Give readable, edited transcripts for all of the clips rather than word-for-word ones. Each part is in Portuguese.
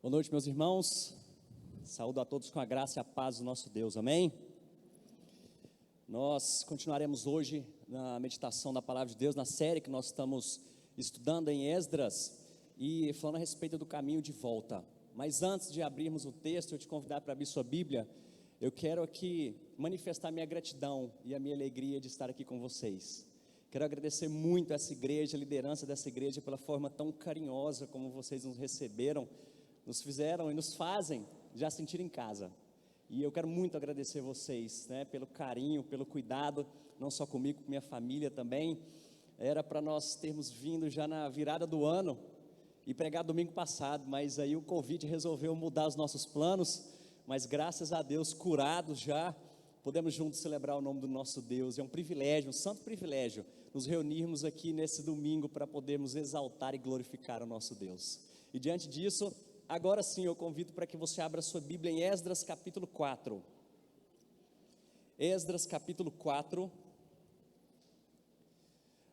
Boa noite, meus irmãos. Saúdo a todos com a graça e a paz do nosso Deus, amém? Nós continuaremos hoje na meditação da palavra de Deus, na série que nós estamos estudando em Esdras e falando a respeito do caminho de volta. Mas antes de abrirmos o texto, eu te convidar para abrir sua Bíblia, eu quero aqui manifestar minha gratidão e a minha alegria de estar aqui com vocês. Quero agradecer muito a essa igreja, a liderança dessa igreja, pela forma tão carinhosa como vocês nos receberam, nos fizeram e nos fazem já sentir em casa. E eu quero muito agradecer vocês, pelo carinho, pelo cuidado, não só comigo, com minha família também. Era para nós termos vindo já na virada do ano e pregar domingo passado, mas aí o Covid resolveu mudar os nossos planos, mas graças a Deus, curados já, podemos juntos celebrar o nome do nosso Deus. É um privilégio, um santo privilégio, nos reunirmos aqui nesse domingo para podermos exaltar e glorificar o nosso Deus. E diante disso, agora sim eu convido para que você abra sua Bíblia em Esdras capítulo 4. Esdras capítulo 4.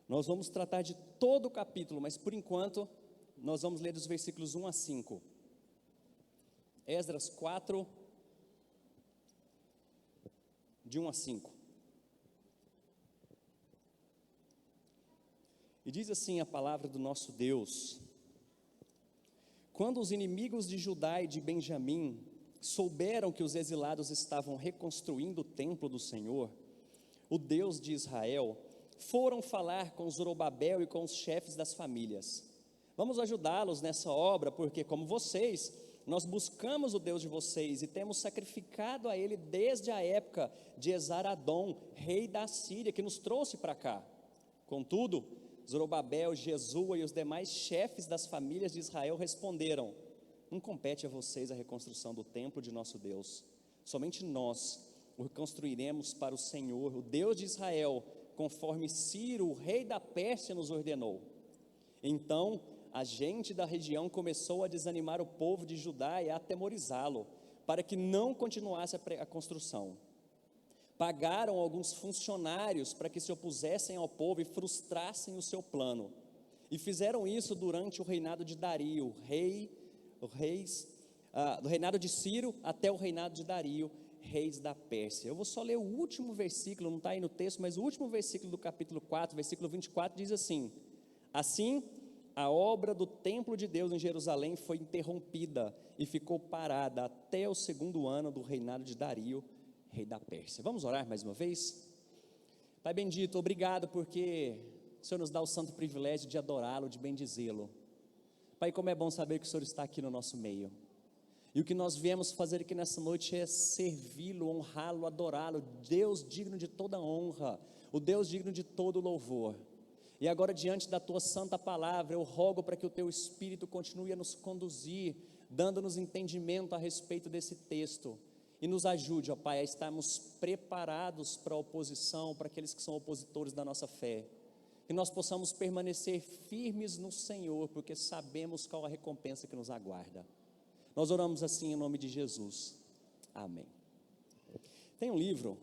Nós vamos tratar de todo o capítulo, mas por enquanto nós vamos ler dos versículos 1 a 5. Esdras 4, de 1 a 5. E diz assim a palavra do nosso Deus: quando os inimigos de Judá e de Benjamim souberam que os exilados estavam reconstruindo o templo do Senhor, o Deus de Israel, foram falar com Zorobabel e com os chefes das famílias. Vamos ajudá-los nessa obra, porque como vocês, nós buscamos o Deus de vocês e temos sacrificado a Ele desde a época de Esar-Adom, rei da Síria, que nos trouxe para cá. Contudo, Zorobabel, Jesua e os demais chefes das famílias de Israel responderam: não compete a vocês a reconstrução do templo de nosso Deus, somente nós o reconstruiremos para o Senhor, o Deus de Israel, conforme Ciro, o rei da Pérsia, nos ordenou. Então a gente da região começou a desanimar o povo de Judá e a atemorizá-lo, para que não continuasse a construção. Pagaram alguns funcionários para que se opusessem ao povo e frustrassem o seu plano. E fizeram isso durante o reinado de Dario, do reinado de Ciro até o reinado de Dario, reis da Pérsia. Eu vou só ler o último versículo, não está aí no texto, mas o último versículo do capítulo 4, versículo 24, diz assim: assim, a obra do templo de Deus em Jerusalém foi interrompida e ficou parada até o segundo ano do reinado de Dario, rei da Pérsia. Vamos orar mais uma vez? Pai bendito, obrigado porque o Senhor nos dá o santo privilégio de adorá-lo, de bendizê-lo. Pai, como é bom saber que o Senhor está aqui no nosso meio. E o que nós viemos fazer aqui nessa noite é servi-lo, honrá-lo, adorá-lo, Deus digno de toda honra, o Deus digno de todo louvor. E agora, diante da tua santa palavra, eu rogo para que o teu Espírito continue a nos conduzir, dando-nos entendimento a respeito desse texto. E nos ajude, ó Pai, a estarmos preparados para a oposição, para aqueles que são opositores da nossa fé. Que nós possamos permanecer firmes no Senhor, porque sabemos qual a recompensa que nos aguarda. Nós oramos assim em nome de Jesus. Amém. Tem um livro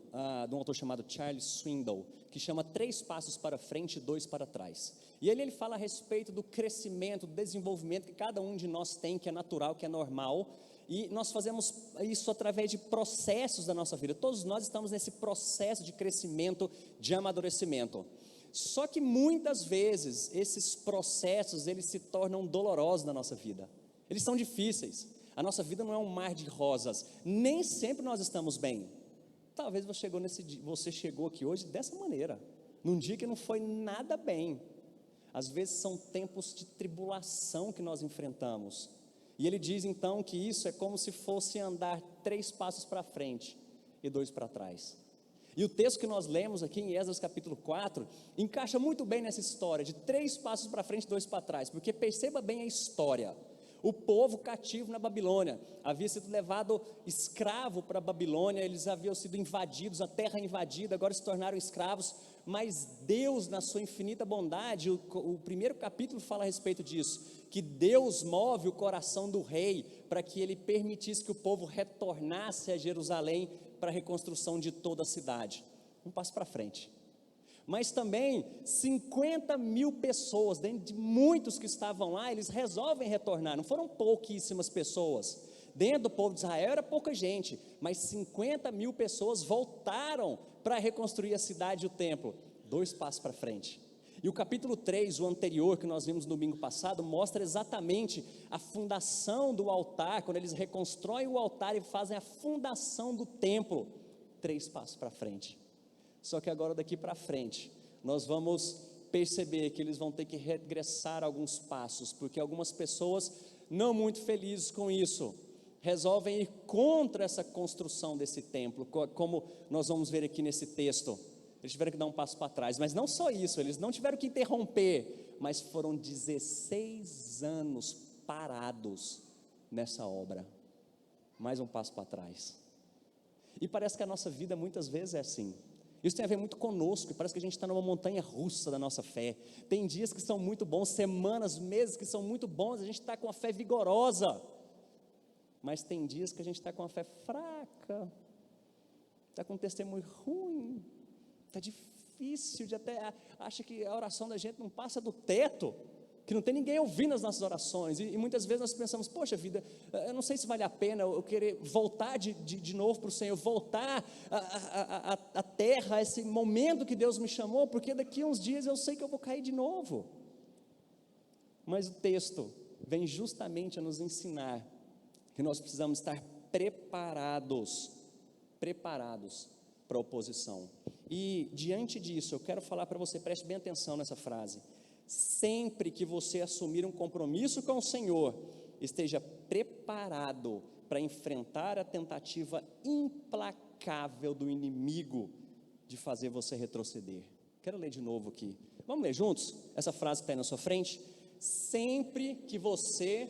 de um autor chamado Charles Swindoll, que chama 3 passos para frente e 2 para trás. E ele fala a respeito do crescimento, do desenvolvimento que cada um de nós tem, que é natural, que é normal. E nós fazemos isso através de processos da nossa vida. Todos nós estamos nesse processo de crescimento, de amadurecimento. Só que muitas vezes esses processos, eles se tornam dolorosos na nossa vida. Eles são difíceis. A nossa vida não é um mar de rosas. Nem sempre nós estamos bem. Talvez você chegou aqui hoje dessa maneira, num dia que não foi nada bem. Às vezes são tempos de tribulação que nós enfrentamos. E ele diz então que isso é como se fosse andar 3 passos para frente e 2 para trás. E o texto que nós lemos aqui em Esdras capítulo 4, encaixa muito bem nessa história de 3 passos para frente e 2 para trás, porque perceba bem a história. O povo cativo na Babilônia havia sido levado escravo para a Babilônia, eles haviam sido invadidos, a terra invadida, agora se tornaram escravos, mas Deus, na sua infinita bondade, o primeiro capítulo fala a respeito disso, que Deus move o coração do rei para que ele permitisse que o povo retornasse a Jerusalém para a reconstrução de toda a cidade. Um passo para frente. Mas também 50 mil pessoas, dentro de muitos que estavam lá, eles resolvem retornar, não foram pouquíssimas pessoas. Dentro do povo de Israel era pouca gente, mas 50 mil pessoas voltaram para reconstruir a cidade e o templo. 2 passos para frente. E o capítulo 3, o anterior, que nós vimos no domingo passado, mostra exatamente a fundação do altar, quando eles reconstroem o altar e fazem a fundação do templo. 3 passos para frente. Só que agora daqui para frente, nós vamos perceber que eles vão ter que regressar alguns passos, porque algumas pessoas, não muito felizes com isso, resolvem ir contra essa construção desse templo, como nós vamos ver aqui nesse texto. Eles tiveram que dar um passo para trás, mas não só isso, eles não tiveram que interromper, mas foram 16 anos parados nessa obra. Mais um passo para trás. E parece que a nossa vida muitas vezes é assim. Isso tem a ver muito conosco, parece que a gente está numa montanha russa da nossa fé. Tem dias que são muito bons, semanas, meses que são muito bons, a gente está com a fé vigorosa. Mas tem dias que a gente está com a fé fraca, está com um testemunho ruim, está difícil de até, acha que a oração da gente não passa do teto, que não tem ninguém ouvindo as nossas orações, e muitas vezes nós pensamos, poxa vida, eu não sei se vale a pena eu querer voltar de novo para o Senhor, voltar à terra, a esse momento que Deus me chamou, porque daqui a uns dias eu sei que eu vou cair de novo. Mas o texto vem justamente a nos ensinar que nós precisamos estar preparados para a oposição. E diante disso, eu quero falar para você, preste bem atenção nessa frase: sempre que você assumir um compromisso com o Senhor, esteja preparado para enfrentar a tentativa implacável do inimigo de fazer você retroceder. Quero ler de novo aqui, vamos ler juntos essa frase que está aí na sua frente? Sempre que você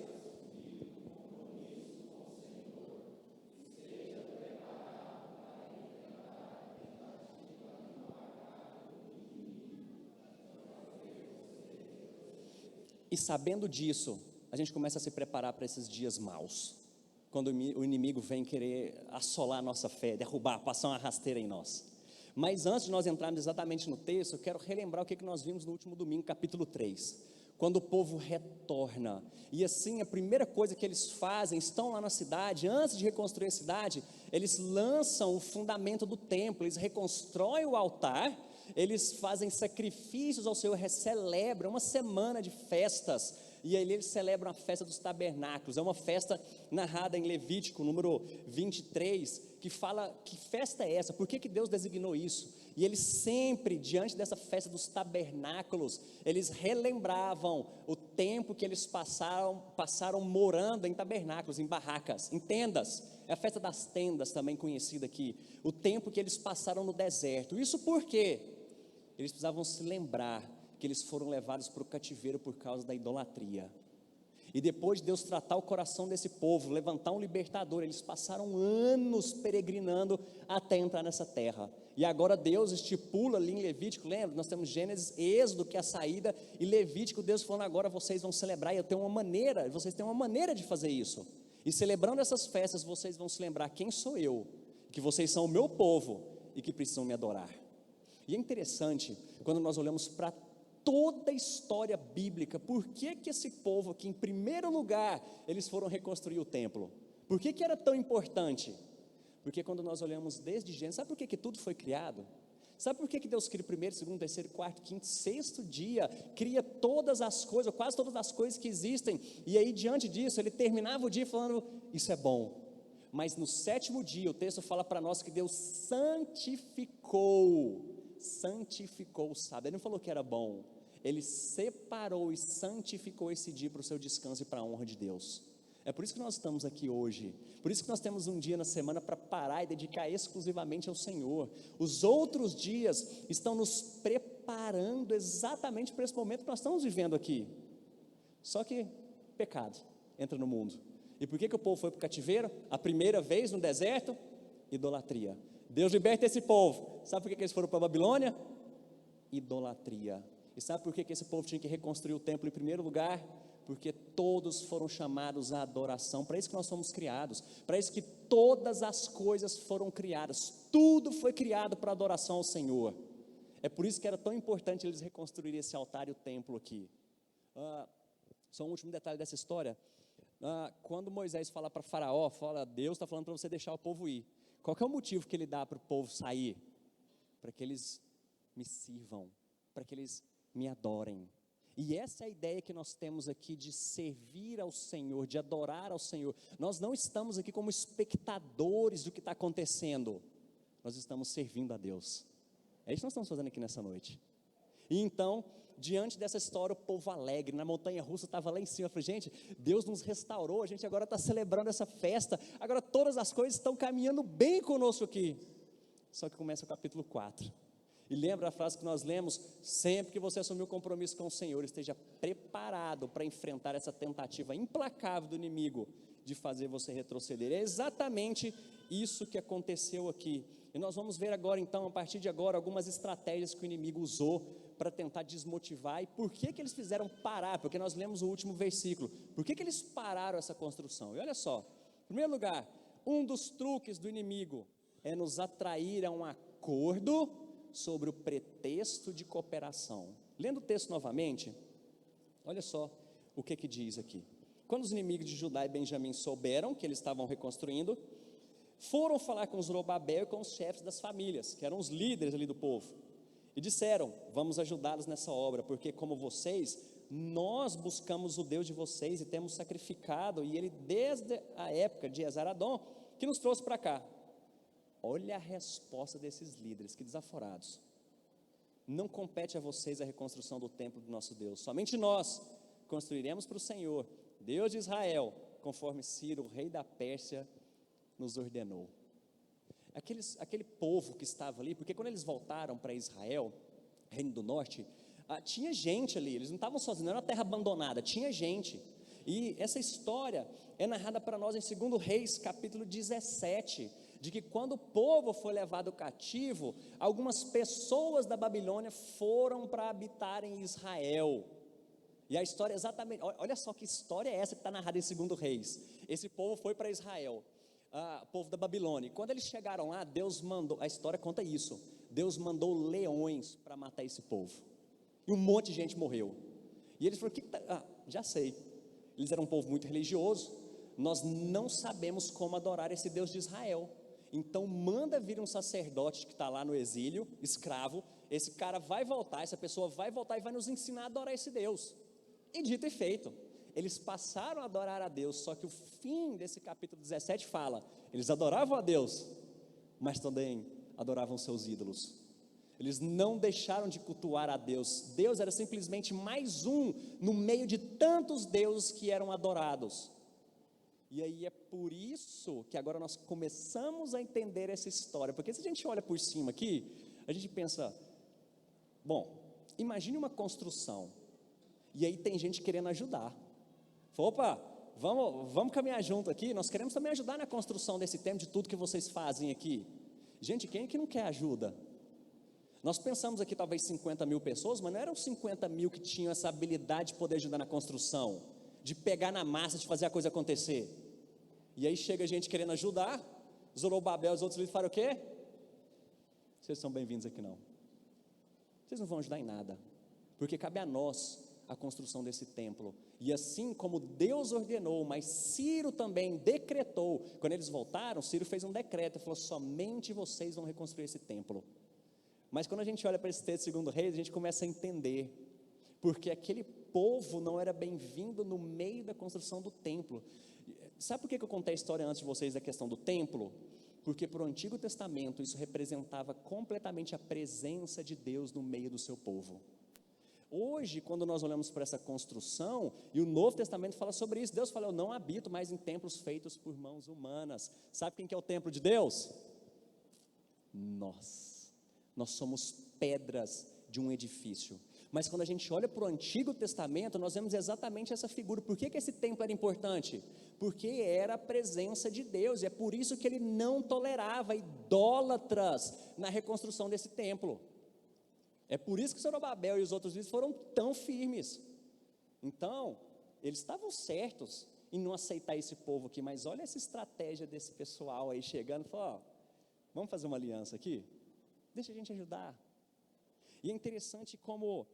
E sabendo disso, a gente começa a se preparar para esses dias maus, quando o inimigo vem querer assolar a nossa fé, derrubar, passar uma rasteira em nós. Mas antes de nós entrarmos exatamente no texto, eu quero relembrar o que nós vimos no último domingo, capítulo 3, quando o povo retorna, e assim a primeira coisa que eles fazem, estão lá na cidade, antes de reconstruir a cidade, eles lançam o fundamento do templo, eles reconstroem o altar, eles fazem sacrifícios ao Senhor, celebram uma semana de festas, e aí eles celebram a festa dos tabernáculos. É uma festa narrada em Levítico, número 23, que fala, que festa é essa? Por que Deus designou isso? E eles sempre, diante dessa festa dos tabernáculos, eles relembravam o tempo que eles passaram morando em tabernáculos, em barracas, em tendas. É a festa das tendas, também conhecida aqui. O tempo que eles passaram no deserto. Isso por quê? Eles precisavam se lembrar que eles foram levados para o cativeiro por causa da idolatria. E depois de Deus tratar o coração desse povo, levantar um libertador, eles passaram anos peregrinando até entrar nessa terra. E agora Deus estipula ali em Levítico, lembra? Nós temos Gênesis, Êxodo, que é a saída, e Levítico, Deus falando, agora vocês vão celebrar, e vocês têm uma maneira de fazer isso. E celebrando essas festas, vocês vão se lembrar quem sou eu, que vocês são o meu povo e que precisam me adorar. E é interessante, quando nós olhamos para toda a história bíblica, por que esse povo aqui, em primeiro lugar, eles foram reconstruir o templo? Por que era tão importante? Porque quando nós olhamos desde Gênesis, sabe por que tudo foi criado? Sabe por que Deus cria o primeiro, segundo, terceiro, quarto, quinto, sexto dia, cria todas as coisas, quase todas as coisas que existem, e aí diante disso, ele terminava o dia falando, isso é bom. Mas no sétimo dia, o texto fala para nós que Deus santificou o sábado. Ele não falou que era bom, ele separou e santificou esse dia para o seu descanso e para a honra de Deus. É por isso que nós estamos aqui hoje, por isso que nós temos um dia na semana para parar e dedicar exclusivamente ao Senhor. Os outros dias estão nos preparando exatamente para esse momento que nós estamos vivendo aqui. Só que pecado entra no mundo. E por que o povo foi para o cativeiro? A primeira vez no deserto? Idolatria. Deus liberta esse povo. Sabe por que eles foram para a Babilônia? Idolatria. E sabe por que esse povo tinha que reconstruir o templo em primeiro lugar? Porque todos foram chamados à adoração. Para isso que nós somos criados, para isso que todas as coisas foram criadas, tudo foi criado para adoração ao Senhor. É por isso que era tão importante eles reconstruírem esse altar e o templo aqui. Só um último detalhe dessa história. Quando Moisés fala para Faraó, Deus está falando para você deixar o povo ir. Qual que é o motivo que ele dá para o povo sair? Para que eles me sirvam, para que eles me adorem. E essa é a ideia que nós temos aqui de servir ao Senhor, de adorar ao Senhor. Nós não estamos aqui como espectadores do que está acontecendo, nós estamos servindo a Deus. É isso que nós estamos fazendo aqui nessa noite. E então, diante dessa história, o povo alegre, na montanha russa, estava lá em cima, eu falei, gente, Deus nos restaurou, a gente agora está celebrando essa festa, agora todas as coisas estão caminhando bem conosco aqui. Só que começa o capítulo 4, e lembra a frase que nós lemos, sempre que você assumir o compromisso com o Senhor, esteja preparado para enfrentar essa tentativa implacável do inimigo, de fazer você retroceder. É exatamente isso que aconteceu aqui, e nós vamos ver agora então, a partir de agora, algumas estratégias que o inimigo usou, para tentar desmotivar. E por que eles fizeram parar? Porque nós lemos o último versículo, por que eles pararam essa construção? E olha só, em primeiro lugar, um dos truques do inimigo, é nos atrair a um acordo, sobre o pretexto de cooperação. Lendo o texto novamente, olha só o que diz aqui. Quando os inimigos de Judá e Benjamim souberam que eles estavam reconstruindo, foram falar com Zorobabel e com os chefes das famílias, que eram os líderes ali do povo, e disseram, vamos ajudá-los nessa obra, porque como vocês, nós buscamos o Deus de vocês, e temos sacrificado, e ele desde a época de Esaradom, que nos trouxe para cá. Olha a resposta desses líderes, que desaforados. Não compete a vocês a reconstrução do templo do nosso Deus, somente nós construiremos para o Senhor, Deus de Israel, conforme Ciro, rei da Pérsia, nos ordenou. Aquele povo que estava ali, porque quando eles voltaram para Israel, reino do norte, tinha gente ali, eles não estavam sozinhos, não era uma terra abandonada, tinha gente. E essa história é narrada para nós em 2 Reis, capítulo 17, de que quando o povo foi levado cativo, algumas pessoas da Babilônia foram para habitar em Israel. E a história é exatamente, olha só que história é essa que está narrada em 2 Reis. Esse povo foi para Israel, o povo da Babilônia. E quando eles chegaram lá, Deus mandou, a história conta isso, Deus mandou leões para matar esse povo. E um monte de gente morreu. E eles falaram, já sei, eles eram um povo muito religioso, nós não sabemos como adorar esse Deus de Israel. Então manda vir um sacerdote que está lá no exílio, escravo, esse cara vai voltar, essa pessoa vai voltar e vai nos ensinar a adorar esse Deus. E dito e feito, eles passaram a adorar a Deus, só que o fim desse capítulo 17 fala, eles adoravam a Deus, mas também adoravam seus ídolos. Eles não deixaram de cultuar a Deus, Deus era simplesmente mais um, no meio de tantos deuses que eram adorados. E aí é por isso que agora nós começamos a entender essa história, porque se a gente olha por cima aqui, a gente pensa, bom, imagine uma construção, e aí tem gente querendo ajudar, opa, vamos caminhar junto aqui, nós queremos também ajudar na construção desse templo, de tudo que vocês fazem aqui. Gente, quem é que não quer ajuda? Nós pensamos aqui talvez 50 mil pessoas, mas não eram 50 mil que tinham essa habilidade de poder ajudar na construção, de pegar na massa, de fazer a coisa acontecer. E aí chega gente querendo ajudar, Zorobabel e os outros líderes falam o quê? Vocês são bem-vindos aqui não, vocês não vão ajudar em nada, porque cabe a nós a construção desse templo, e assim como Deus ordenou, mas Ciro também decretou, quando eles voltaram, Ciro fez um decreto, e falou, somente vocês vão reconstruir esse templo. Mas quando a gente olha para esse texto de 2 Reis, a gente começa a entender, porque aquele povo não era bem-vindo no meio da construção do templo. Sabe por que eu contei a história antes de vocês da questão do templo? Porque para o Antigo Testamento isso representava completamente a presença de Deus no meio do seu povo. Hoje, quando nós olhamos para essa construção, e o Novo Testamento fala sobre isso, Deus fala, eu não habito mais em templos feitos por mãos humanas. Sabe quem que é o templo de Deus? Nós somos pedras de um edifício. Mas quando a gente olha para o Antigo Testamento, nós vemos exatamente essa figura. Por que esse templo era importante? Porque era a presença de Deus, e é por isso que ele não tolerava idólatras na reconstrução desse templo. É por isso que Zorobabel e os outros líderes foram tão firmes. Então, eles estavam certos em não aceitar esse povo aqui, mas olha essa estratégia desse pessoal aí chegando, falou, vamos fazer uma aliança aqui? Deixa a gente ajudar. E é interessante como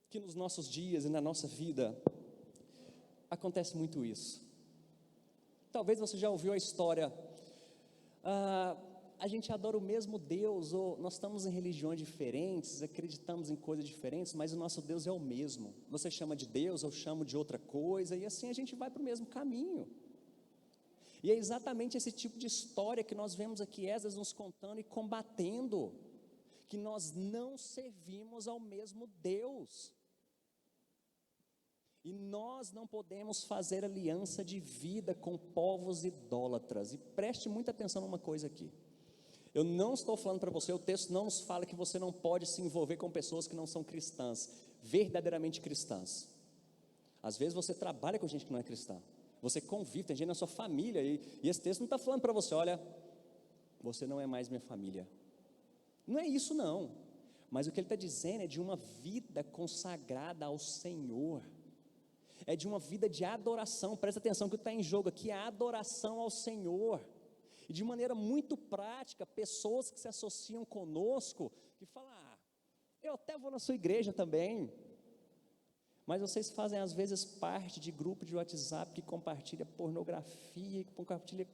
que nos nossos dias e na nossa vida acontece muito isso. Talvez você já ouviu a história, a gente adora o mesmo Deus, ou nós estamos em religiões diferentes, acreditamos em coisas diferentes, mas o nosso Deus é o mesmo. Você chama de Deus, eu chamo de outra coisa, e assim a gente vai para o mesmo caminho. E é exatamente esse tipo de história que nós vemos aqui Esdras nos contando e combatendo, que nós não servimos ao mesmo Deus. E nós não podemos fazer aliança de vida com povos idólatras. E preste muita atenção numa coisa aqui. Eu não estou falando para você, o texto não nos fala que você não pode se envolver com pessoas que não são cristãs, verdadeiramente cristãs. Às vezes você trabalha com gente que não é cristã, você convive, tem gente na sua família, e esse texto não está falando para você, olha, você não é mais minha família. Não é isso não, mas o que ele está dizendo é de uma vida consagrada ao Senhor, é de uma vida de adoração. Presta atenção que o que está em jogo aqui é a adoração ao Senhor, e de maneira muito prática, pessoas que se associam conosco, que falam, eu até vou na sua igreja também, mas vocês fazem às vezes parte de grupo de WhatsApp que compartilha pornografia, que compartilha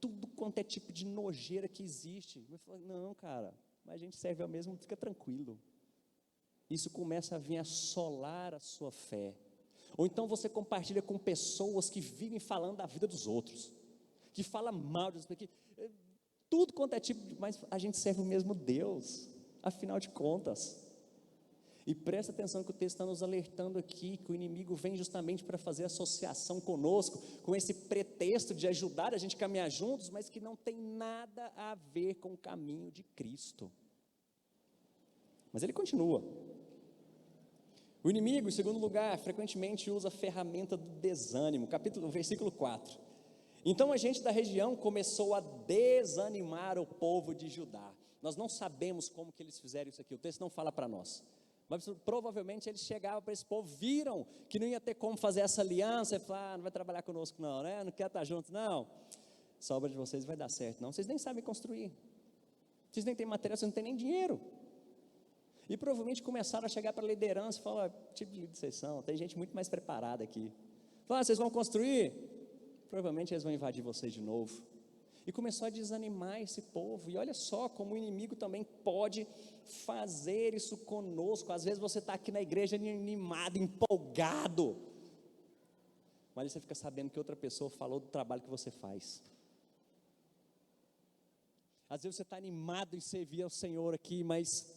tudo quanto é tipo de nojeira que existe. Eu falo, não cara, mas a gente serve ao mesmo, fica tranquilo. Isso começa a vir assolar a sua fé. Ou então você compartilha com pessoas que vivem falando da vida dos outros, que falam mal de outros, tudo quanto é tipo de, mas a gente serve o mesmo Deus, afinal de contas. E presta atenção que o texto está nos alertando aqui, que o inimigo vem justamente para fazer associação conosco, com esse pretexto de ajudar a gente a caminhar juntos, mas que não tem nada a ver com o caminho de Cristo. Mas ele continua. O inimigo, em segundo lugar, frequentemente usa a ferramenta do desânimo, versículo 4. Então a gente da região começou a desanimar o povo de Judá. Nós não sabemos como que eles fizeram isso aqui, o texto não fala para nós. Mas provavelmente eles chegavam para esse povo, viram que não ia ter como fazer essa aliança, e falaram, não vai trabalhar conosco não, né? Não quer estar juntos não, essa obra de vocês vai dar certo não, vocês nem sabem construir, vocês nem têm material, vocês não têm nem dinheiro. E provavelmente começaram a chegar para a liderança e falar, tipo de líder vocês são, tem gente muito mais preparada aqui. Falaram, vocês vão construir? Provavelmente eles vão invadir vocês de novo. E começou a desanimar esse povo. E olha só como o inimigo também pode fazer isso conosco. Às vezes você está aqui na igreja animado, empolgado, mas você fica sabendo que outra pessoa falou do trabalho que você faz. Às vezes você está animado em servir ao Senhor aqui, mas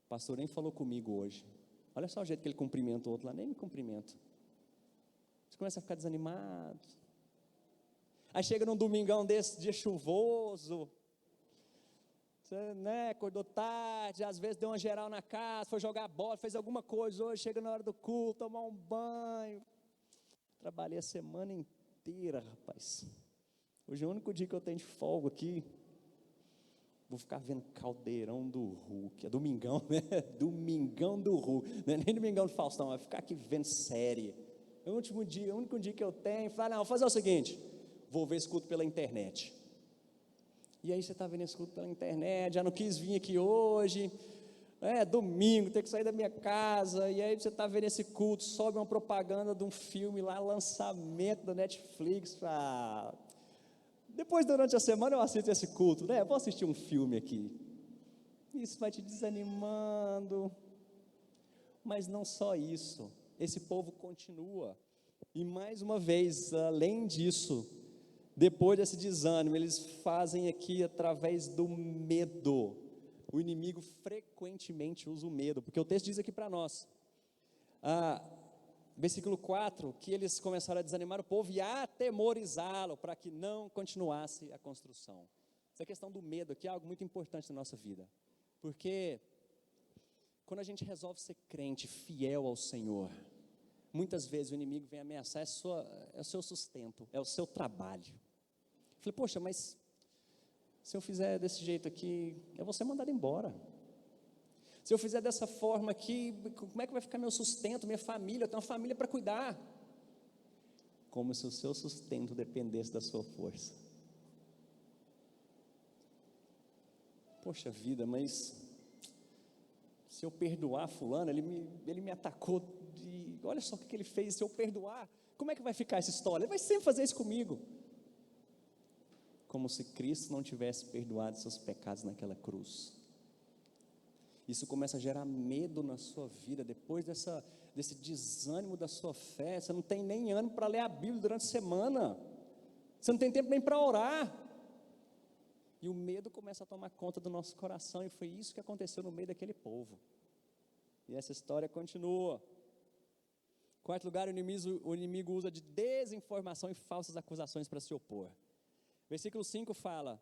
o pastor nem falou comigo hoje. Olha só o jeito que ele cumprimenta o outro lá, nem me cumprimenta. Você começa a ficar desanimado. Aí chega num domingão desse, dia chuvoso, você, né, acordou tarde, às vezes deu uma geral na casa, foi jogar bola, fez alguma coisa hoje, chega na hora do culto, tomar um banho. Trabalhei a semana inteira, rapaz. Hoje é o único dia que eu tenho de folga aqui. Vou ficar vendo Caldeirão do Hulk, é domingão, né? Domingão do Hulk, não é nem domingão do Faustão, vai ficar aqui vendo série. É o último dia, o único dia que eu tenho. Fala, não, vou fazer o seguinte, vou ver esse culto pela internet. E aí você está vendo esse culto pela internet, já não quis vir aqui hoje, domingo, tem que sair da minha casa, e aí você está vendo esse culto, sobe uma propaganda de um filme lá, lançamento da Netflix, depois durante a semana eu assisto esse culto, né, vou assistir um filme aqui, isso vai te desanimando, mas não só isso, esse povo continua, e mais uma vez, além disso, depois desse desânimo, eles fazem aqui através do medo. O inimigo frequentemente usa o medo, porque o texto diz aqui para nós, versículo 4, que eles começaram a desanimar o povo e a atemorizá-lo, para que não continuasse a construção. Essa questão do medo aqui é algo muito importante na nossa vida, porque quando a gente resolve ser crente, fiel ao Senhor, muitas vezes o inimigo vem ameaçar, é o seu sustento, é o seu trabalho. Eu falei, poxa, mas se eu fizer desse jeito aqui, eu vou ser mandado embora. Se eu fizer dessa forma aqui, como é que vai ficar meu sustento, minha família? Eu tenho uma família para cuidar. Como se o seu sustento dependesse da sua força. Poxa vida, mas se eu perdoar fulano, ele me atacou, olha só o que ele fez, se eu perdoar, como é que vai ficar essa história? Ele vai sempre fazer isso comigo. Como se Cristo não tivesse perdoado seus pecados naquela cruz. Isso começa a gerar medo na sua vida, depois desse desânimo da sua fé, você não tem nem ânimo para ler a Bíblia durante a semana, você não tem tempo nem para orar, e o medo começa a tomar conta do nosso coração, e foi isso que aconteceu no meio daquele povo, e essa história continua. Quarto lugar, o inimigo usa de desinformação e falsas acusações para se opor. Versículo 5 fala: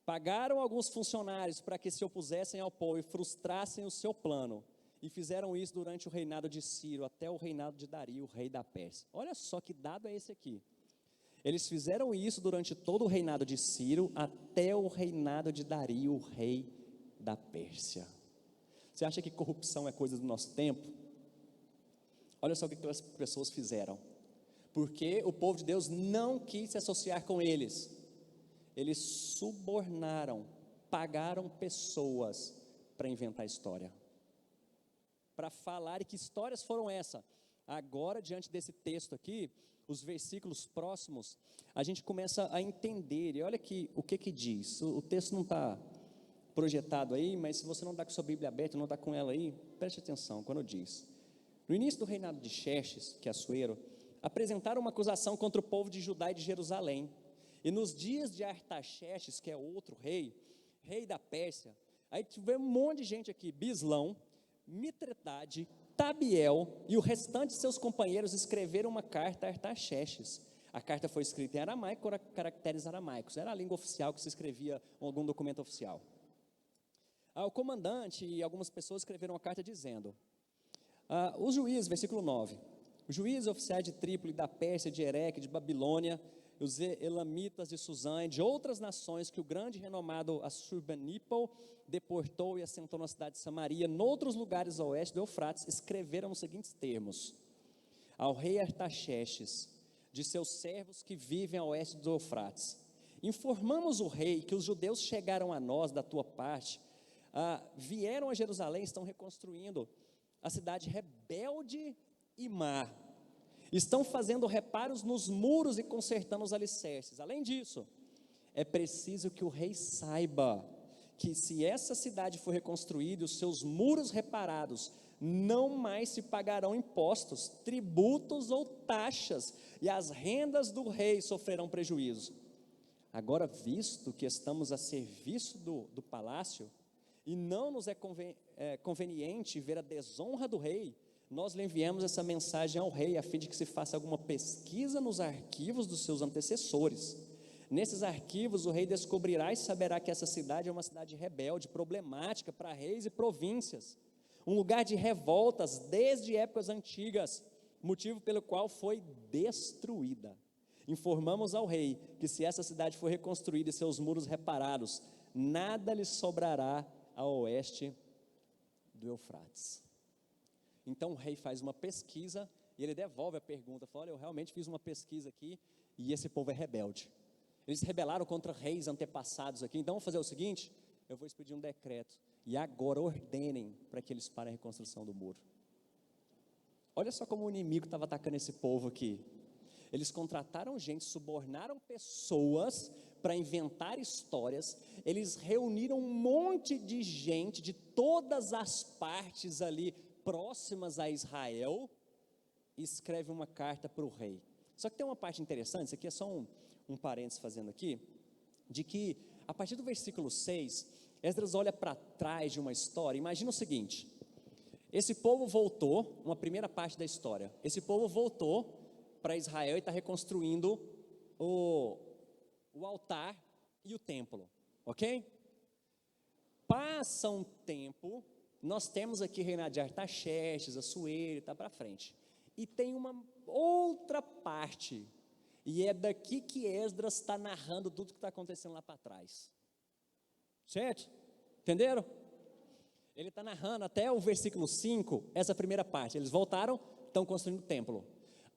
pagaram alguns funcionários para que se opusessem ao povo e frustrassem o seu plano, e fizeram isso durante o reinado de Ciro, até o reinado de Dario, rei da Pérsia. Olha só que dado é esse aqui. Eles fizeram isso durante todo o reinado de Ciro, até o reinado de Dario, rei da Pérsia. Você acha que corrupção é coisa do nosso tempo? Olha só o que aquelas pessoas fizeram. Porque o povo de Deus não quis se associar com eles. Eles subornaram, pagaram pessoas para inventar história, para falar. E que histórias foram essas? Agora, diante desse texto aqui, os versículos próximos, a gente começa a entender. E olha aqui o que diz. O texto não está projetado aí, mas se você não está com sua Bíblia aberta, não está com ela aí, preste atenção quando diz: no início do reinado de Xerxes, que é Assuero, apresentaram uma acusação contra o povo de Judá e de Jerusalém. E nos dias de Artaxerxes, que é outro rei, rei da Pérsia, aí tivemos um monte de gente aqui: Bislão, Mitredate, Tabiel e o restante de seus companheiros escreveram uma carta a Artaxerxes. A carta foi escrita em aramaico, com caracteres aramaicos, era a língua oficial que se escrevia em algum documento oficial. O comandante e algumas pessoas escreveram a carta dizendo: os juízes, versículo 9, os juízes oficiais de Trípoli, da Pérsia, de Ereque, de Babilônia, os elamitas de Suzã e de outras nações que o grande e renomado Assurbanipal deportou e assentou na cidade de Samaria, noutros lugares ao oeste do Eufrates, escreveram os seguintes termos: ao rei Artaxerxes, de seus servos que vivem ao oeste do Eufrates, informamos o rei que os judeus chegaram a nós da tua parte, vieram a Jerusalém, estão reconstruindo a cidade rebelde e má, estão fazendo reparos nos muros e consertando os alicerces. Além disso, é preciso que o rei saiba que se essa cidade for reconstruída e os seus muros reparados, não mais se pagarão impostos, tributos ou taxas, e as rendas do rei sofrerão prejuízo. Agora, visto que estamos a serviço do palácio, e não nos é conveniente ver a desonra do rei, nós lhe enviamos essa mensagem ao rei, a fim de que se faça alguma pesquisa nos arquivos dos seus antecessores. Nesses arquivos o rei descobrirá e saberá que essa cidade é uma cidade rebelde, problemática para reis e províncias, um lugar de revoltas desde épocas antigas, motivo pelo qual foi destruída. Informamos ao rei que se essa cidade for reconstruída e seus muros reparados, nada lhe sobrará a oeste do Eufrates. Então o rei faz uma pesquisa e ele devolve a pergunta, fala: olha, eu realmente fiz uma pesquisa aqui e esse povo é rebelde, eles se rebelaram contra reis antepassados aqui, então vamos fazer o seguinte, eu vou expedir um decreto, e agora ordenem para que eles parem a reconstrução do muro. Olha só como o inimigo estava atacando esse povo aqui. Eles contrataram gente, subornaram pessoas para inventar histórias, eles reuniram um monte de gente de todas as partes ali próximas a Israel, e escreve uma carta para o rei. Só que tem uma parte interessante, isso aqui é só um parênteses fazendo aqui, de que a partir do versículo 6, Esdras olha para trás de uma história. Imagina o seguinte: esse povo voltou, uma primeira parte da história, esse povo voltou para Israel e está reconstruindo o altar e o templo, ok? Passa um tempo, nós temos aqui reinado de Artaxerxes, Assuero, está para frente, e tem uma outra parte, e é daqui que Esdras está narrando tudo que está acontecendo lá para trás, certo? Entenderam? Ele está narrando até o versículo 5, essa primeira parte. Eles voltaram, estão construindo o templo.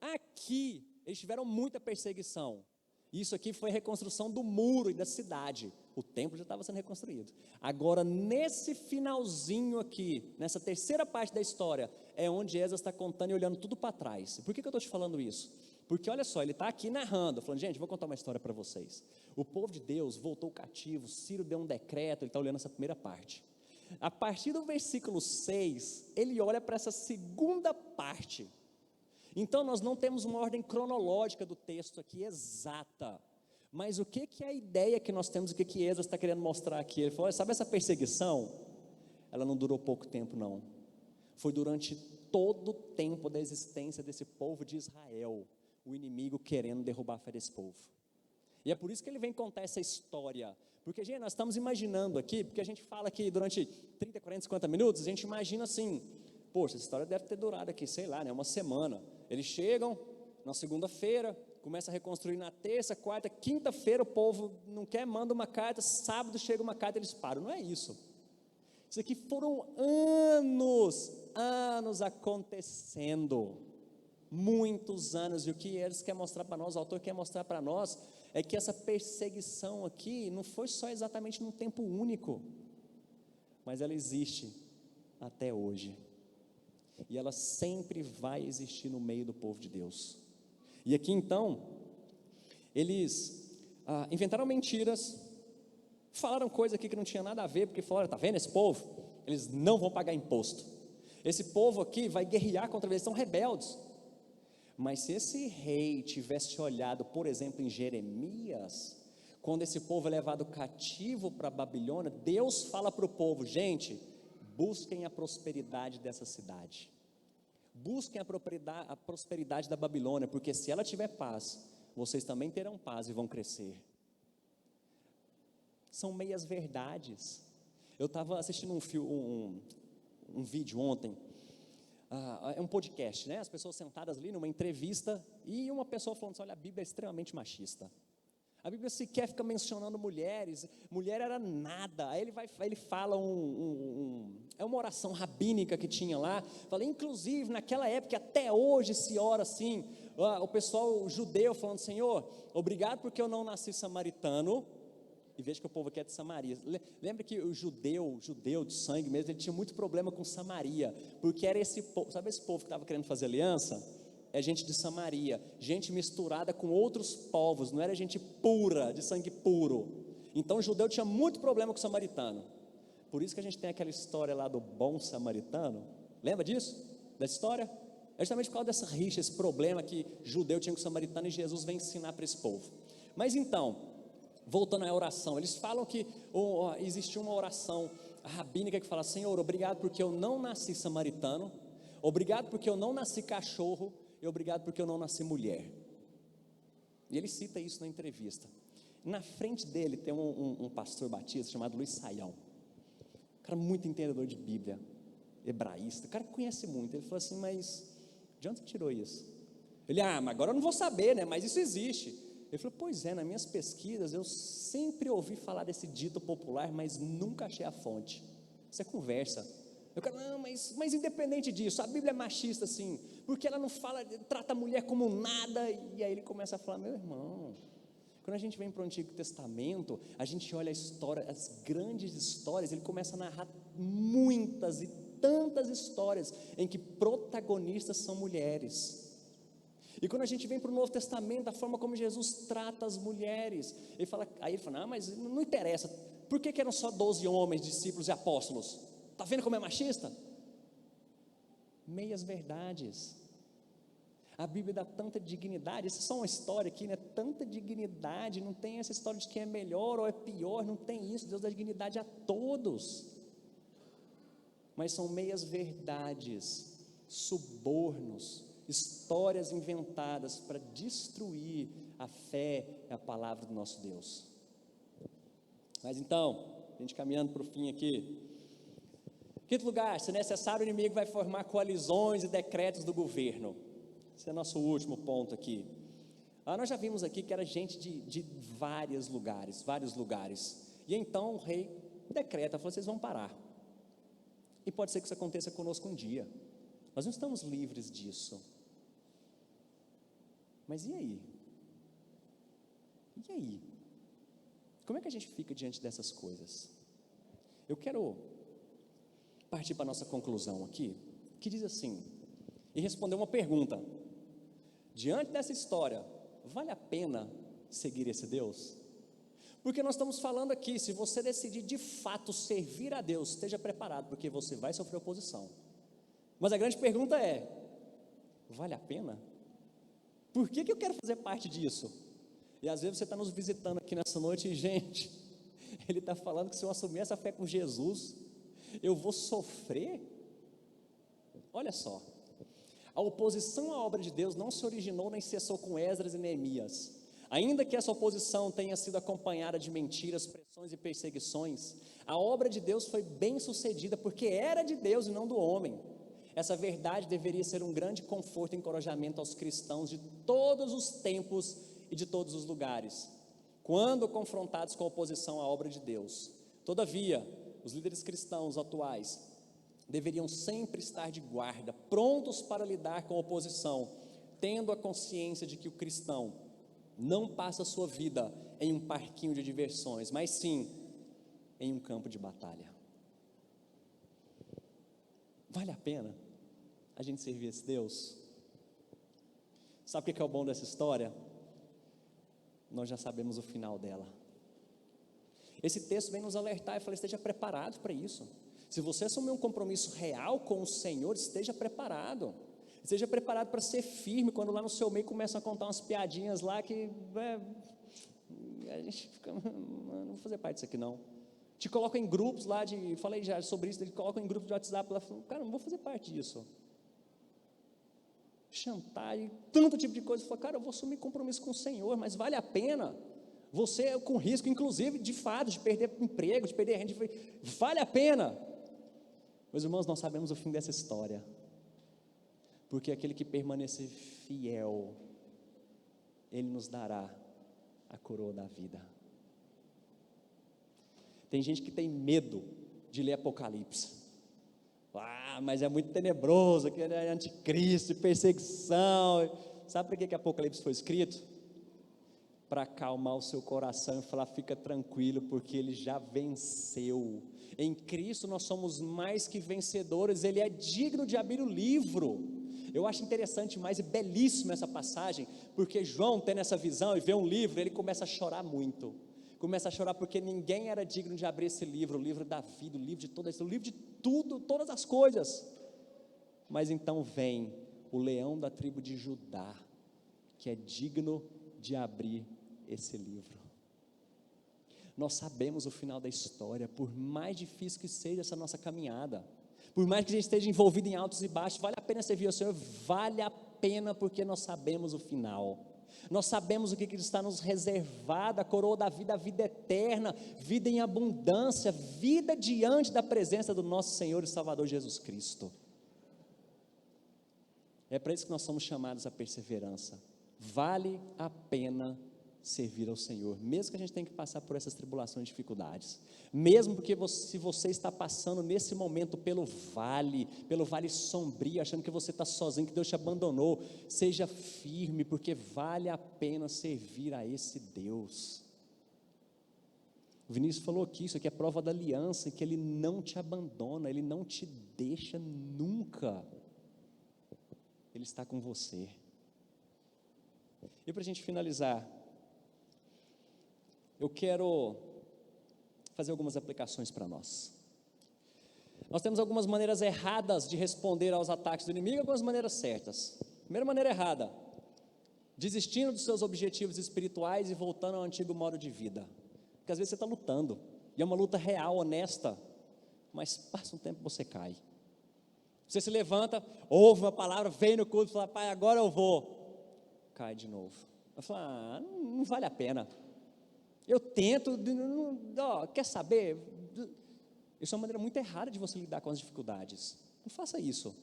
Aqui, eles tiveram muita perseguição. Isso aqui foi a reconstrução do muro e da cidade. O templo já estava sendo reconstruído. Agora, nesse finalzinho aqui, nessa terceira parte da história, é onde Esdras está contando e olhando tudo para trás. Por que eu estou te falando isso? Porque olha só, ele está aqui narrando, falando, gente, vou contar uma história para vocês. O povo de Deus voltou cativo, Ciro deu um decreto, ele está olhando essa primeira parte. A partir do versículo 6, ele olha para essa segunda parte. Então nós não temos uma ordem cronológica do texto aqui exata, mas o que é a ideia que nós temos, o que Esdras está querendo mostrar aqui? Ele falou, sabe essa perseguição? Ela não durou pouco tempo não, foi durante todo o tempo da existência desse povo de Israel, o inimigo querendo derrubar a fé desse povo. E é por isso que ele vem contar essa história, porque gente, nós estamos imaginando aqui, porque a gente fala aqui durante 30, 40, 50 minutos, a gente imagina assim, poxa, essa história deve ter durado aqui, sei lá, né, uma semana. Eles chegam na segunda-feira, começa a reconstruir na terça, quarta, quinta-feira o povo não quer, manda uma carta, sábado chega uma carta, eles param. Não é isso. Isso aqui foram anos acontecendo, muitos anos, e o que eles querem mostrar para nós, o autor quer mostrar para nós, é que essa perseguição aqui não foi só exatamente num tempo único, mas ela existe até hoje. E ela sempre vai existir no meio do povo de Deus. E aqui então, eles inventaram mentiras, falaram coisa aqui que não tinha nada a ver, porque falaram, está vendo esse povo? Eles não vão pagar imposto. Esse povo aqui vai guerrear contra eles, são rebeldes. Mas se esse rei tivesse olhado, por exemplo, em Jeremias, quando esse povo é levado cativo para a Babilônia, Deus fala para o povo, gente, busquem a prosperidade dessa cidade, busquem a prosperidade da Babilônia, porque se ela tiver paz, vocês também terão paz e vão crescer. São meias verdades. Eu estava assistindo um vídeo ontem, é um podcast, né? As pessoas sentadas ali numa entrevista, e uma pessoa falando assim, olha, a Bíblia é extremamente machista. A Bíblia sequer fica mencionando mulheres, mulher era nada. Aí ele fala é uma oração rabínica que tinha lá, fala, inclusive naquela época, até hoje se ora assim, o pessoal judeu falando, Senhor, obrigado porque eu não nasci samaritano, e veja que o povo aqui é de Samaria. Lembra que o judeu de sangue mesmo, ele tinha muito problema com Samaria, porque era esse povo, sabe esse povo que estava querendo fazer aliança? É gente de Samaria, gente misturada com outros povos, não era gente pura, de sangue puro. Então o judeu tinha muito problema com o samaritano. Por isso que a gente tem aquela história lá do bom samaritano. Lembra disso? Dessa história? É justamente por causa dessa rixa, esse problema que judeu tinha com o samaritano, e Jesus vem ensinar para esse povo. Mas então, voltando à oração, eles falam que existe uma oração rabínica que fala, Senhor, obrigado porque eu não nasci samaritano, obrigado porque eu não nasci cachorro, e obrigado porque eu não nasci mulher. E ele cita isso na entrevista. Na frente dele tem um pastor batista chamado Luiz Saião, um cara muito entendedor de Bíblia, hebraísta, o cara que conhece muito. Ele falou assim, mas de onde você tirou isso? Ele, mas agora eu não vou saber, né? Mas isso existe. Ele falou, pois é, nas minhas pesquisas eu sempre ouvi falar desse dito popular, mas nunca achei a fonte. Isso é conversa. Eu quero, não, mas independente disso, a Bíblia é machista sim, porque ela não fala, trata a mulher como nada. E aí ele começa a falar, meu irmão, quando a gente vem para o Antigo Testamento, a gente olha a história, as grandes histórias, ele começa a narrar muitas e tantas histórias em que protagonistas são mulheres. E quando a gente vem para o Novo Testamento, a forma como Jesus trata as mulheres, aí ele fala, mas não interessa, por que eram só 12 homens, discípulos e apóstolos? Está vendo como é machista? Meias verdades. A Bíblia dá tanta dignidade, isso é só uma história aqui, né? Tanta dignidade, não tem essa história de quem é melhor ou é pior, não tem isso, Deus dá dignidade a todos. Mas são meias verdades, subornos, histórias inventadas para destruir a fé e a palavra do nosso Deus. Mas então, a gente caminhando para o fim aqui. Quinto lugar, se necessário, o inimigo vai formar coalizões e decretos do governo. Esse é o nosso último ponto aqui. Nós já vimos aqui que era gente de vários lugares. E então o rei decreta, falou, vocês vão parar. E pode ser que isso aconteça conosco um dia. Nós não estamos livres disso. Mas e aí? E aí? Como é que a gente fica diante dessas coisas? Eu quero partir para a nossa conclusão aqui, que diz assim, e responder uma pergunta: diante dessa história, vale a pena seguir esse Deus? Porque nós estamos falando aqui, se você decidir de fato servir a Deus, esteja preparado, porque você vai sofrer oposição. Mas a grande pergunta é: vale a pena? Por que eu quero fazer parte disso? E às vezes você está nos visitando aqui nessa noite e, gente, ele está falando que se eu assumir essa fé com Jesus, eu vou sofrer? Olha só, a oposição à obra de Deus não se originou nem cessou com Esdras e Neemias. Ainda que essa oposição tenha sido acompanhada de mentiras, pressões e perseguições, a obra de Deus foi bem sucedida porque era de Deus e não do homem. Essa verdade deveria ser um grande conforto e encorajamento aos cristãos de todos os tempos e de todos os lugares, quando confrontados com a oposição à obra de Deus. Todavia, os líderes cristãos atuais deveriam sempre estar de guarda, prontos para lidar com a oposição, tendo a consciência de que o cristão não passa a sua vida em um parquinho de diversões, mas sim em um campo de batalha. Vale a pena a gente servir esse Deus? Sabe o que é o bom dessa história? Nós já sabemos o final dela. Esse texto vem nos alertar e fala: esteja preparado para isso. Se você assumir um compromisso real com o Senhor, esteja preparado. Esteja preparado para ser firme quando lá no seu meio começam a contar umas piadinhas lá que a gente fica, não vou fazer parte disso aqui não. Te colocam em grupos lá falei já sobre isso, te colocam em grupos de WhatsApp lá, cara, não vou fazer parte disso. Chantagem, tanto tipo de coisa. Cara, eu vou assumir compromisso com o Senhor, mas vale a pena? Você com risco, inclusive, de fato, de perder emprego, de perder renda, vale a pena? Meus irmãos, nós sabemos o fim dessa história, porque aquele que permanecer fiel, Ele nos dará a coroa da vida. Tem gente que tem medo de ler Apocalipse. Mas é muito tenebroso, que é anticristo, perseguição. Sabe por que Apocalipse foi escrito? Para acalmar o seu coração e falar: fica tranquilo, porque ele já venceu. Em Cristo nós somos mais que vencedores. Ele é digno de abrir o livro. Eu acho interessante mais e belíssima essa passagem, porque João, tendo essa visão e vê um livro, ele começa a chorar muito. Começa a chorar porque ninguém era digno de abrir esse livro, o livro da vida, o livro de toda isso, o livro de tudo, todas as coisas. Mas então vem o leão da tribo de Judá, que é digno de abrir esse livro. Nós sabemos o final da história, por mais difícil que seja essa nossa caminhada, por mais que a gente esteja envolvido em altos e baixos, vale a pena servir ao Senhor? Vale a pena, porque nós sabemos o final. Nós sabemos o que está nos reservado, a coroa da vida, a vida eterna, vida em abundância, vida diante da presença do nosso Senhor e Salvador Jesus Cristo. É para isso que nós somos chamados à perseverança. Vale a pena servir ao Senhor, mesmo que a gente tenha que passar por essas tribulações e dificuldades, mesmo porque se você está passando nesse momento pelo vale sombrio, achando que você está sozinho, que Deus te abandonou, seja firme, porque vale a pena servir a esse Deus. O Vinícius falou aqui, isso aqui é prova da aliança, que Ele não te abandona, Ele não te deixa nunca, Ele está com você. E para a gente finalizar, eu quero fazer algumas aplicações para nós. Nós temos algumas maneiras erradas de responder aos ataques do inimigo e algumas maneiras certas. Primeira maneira errada: desistindo dos seus objetivos espirituais e voltando ao antigo modo de vida. Porque às vezes você está lutando, e é uma luta real, honesta, mas passa um tempo e você cai. Você se levanta, ouve uma palavra, vem no culto e fala: pai, agora eu vou. Cai de novo. Eu falo: não vale a pena. Eu tento, quer saber? Isso é uma maneira muito errada de você lidar com as dificuldades. Não faça isso.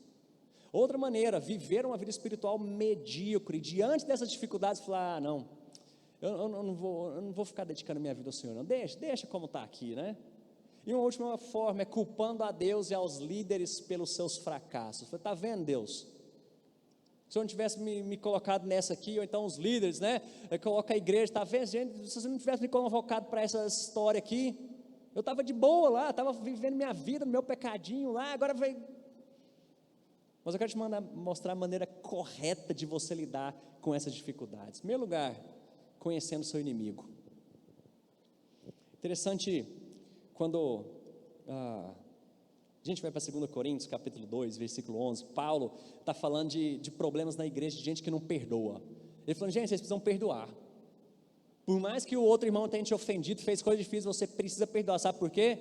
Outra maneira: viver uma vida espiritual medíocre, diante dessas dificuldades, falar: não, eu não vou ficar dedicando minha vida ao Senhor, não, deixa como está aqui, né? E uma última forma é culpando a Deus e aos líderes pelos seus fracassos. Está vendo, Deus? Se eu não tivesse me colocado nessa aqui, ou então os líderes, né? Coloca a igreja, está vendo, gente? Se você não tivesse me convocado para essa história aqui, eu estava de boa lá, estava vivendo minha vida, meu pecadinho lá, agora veio. Mas eu quero te mostrar a maneira correta de você lidar com essas dificuldades. Em primeiro lugar, conhecendo o seu inimigo. Interessante, quando a gente vai para 2 Coríntios, capítulo 2, versículo 11, Paulo está falando de problemas na igreja, de gente que não perdoa. Ele falando, gente, vocês precisam perdoar. Por mais que o outro irmão tenha te ofendido, fez coisa difícil, você precisa perdoar. Sabe por quê?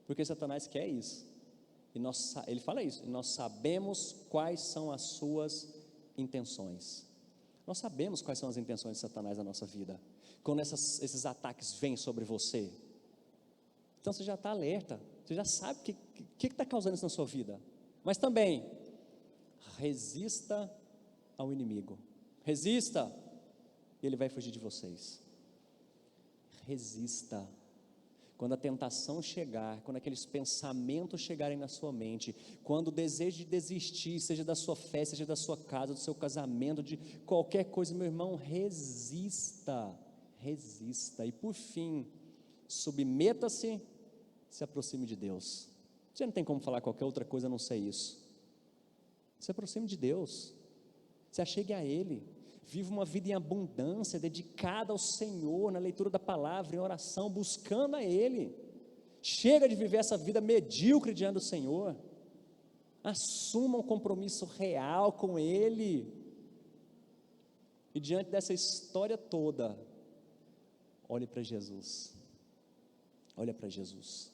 Porque Satanás quer isso. Ele fala isso, nós sabemos quais são as suas intenções. Nós sabemos quais são as intenções de Satanás na nossa vida. Quando esses ataques vêm sobre você, então você já está alerta, você já sabe o que está causando isso na sua vida. Mas também, resista ao inimigo, resista, e ele vai fugir de vocês. Resista. Quando a tentação chegar, quando aqueles pensamentos chegarem na sua mente, quando o desejo de desistir, seja da sua fé, seja da sua casa, do seu casamento, de qualquer coisa, meu irmão, resista, resista. E por fim, submeta-se, se aproxime de Deus. Você não tem como falar qualquer outra coisa a não ser isso. Se aproxime de Deus, se achegue a Ele. Viva uma vida em abundância, dedicada ao Senhor, na leitura da palavra, em oração, buscando a Ele. Chega de viver essa vida medíocre diante do Senhor. Assuma um compromisso real com Ele. E diante dessa história toda, olhe para Jesus. Olha para Jesus.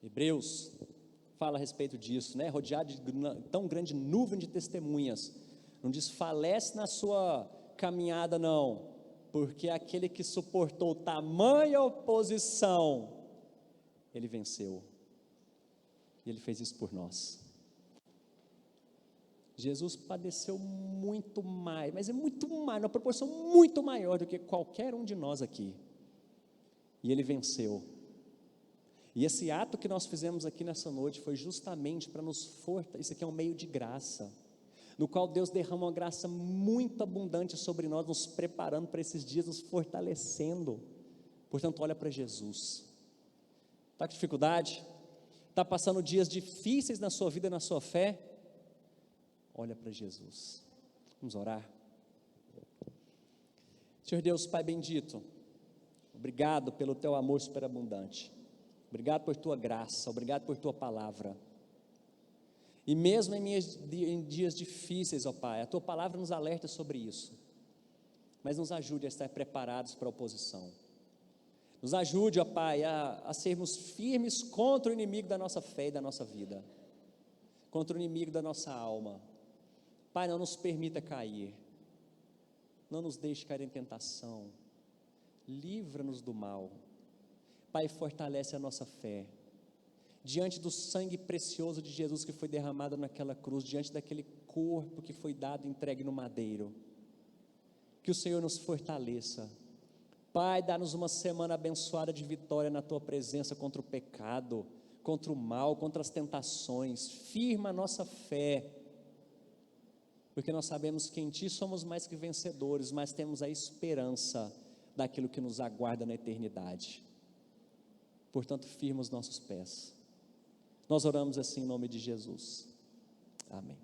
Hebreus fala a respeito disso, né? Rodeado de tão grande nuvem de testemunhas. Não desfalece na sua caminhada, não, porque aquele que suportou tamanha oposição, ele venceu, e ele fez isso por nós. Jesus padeceu muito mais, mas é muito mais, numa proporção muito maior do que qualquer um de nós aqui, e ele venceu. E esse ato que nós fizemos aqui nessa noite foi justamente para nos fortalecer. Isso aqui é um meio de graça, no qual Deus derrama uma graça muito abundante sobre nós, nos preparando para esses dias, nos fortalecendo. Portanto, olha para Jesus. Está com dificuldade? Está passando dias difíceis na sua vida, na sua fé? Olha para Jesus. Vamos orar. Senhor Deus, Pai bendito, obrigado pelo Teu amor superabundante, obrigado por Tua graça, obrigado por Tua palavra. E mesmo em dias difíceis, ó Pai, a Tua palavra nos alerta sobre isso, mas nos ajude a estar preparados para a oposição, nos ajude, ó Pai, a sermos firmes contra o inimigo da nossa fé e da nossa vida, contra o inimigo da nossa alma. Pai, não nos permita cair, não nos deixe cair em tentação, livra-nos do mal. Pai, fortalece a nossa fé, diante do sangue precioso de Jesus que foi derramado naquela cruz, diante daquele corpo que foi dado, entregue no madeiro, que o Senhor nos fortaleça. Pai, dá-nos uma semana abençoada de vitória na Tua presença contra o pecado, contra o mal, contra as tentações. Firma a nossa fé, porque nós sabemos que em Ti somos mais que vencedores, mas temos a esperança daquilo que nos aguarda na eternidade. Portanto, firma os nossos pés. Nós oramos assim em nome de Jesus. Amém.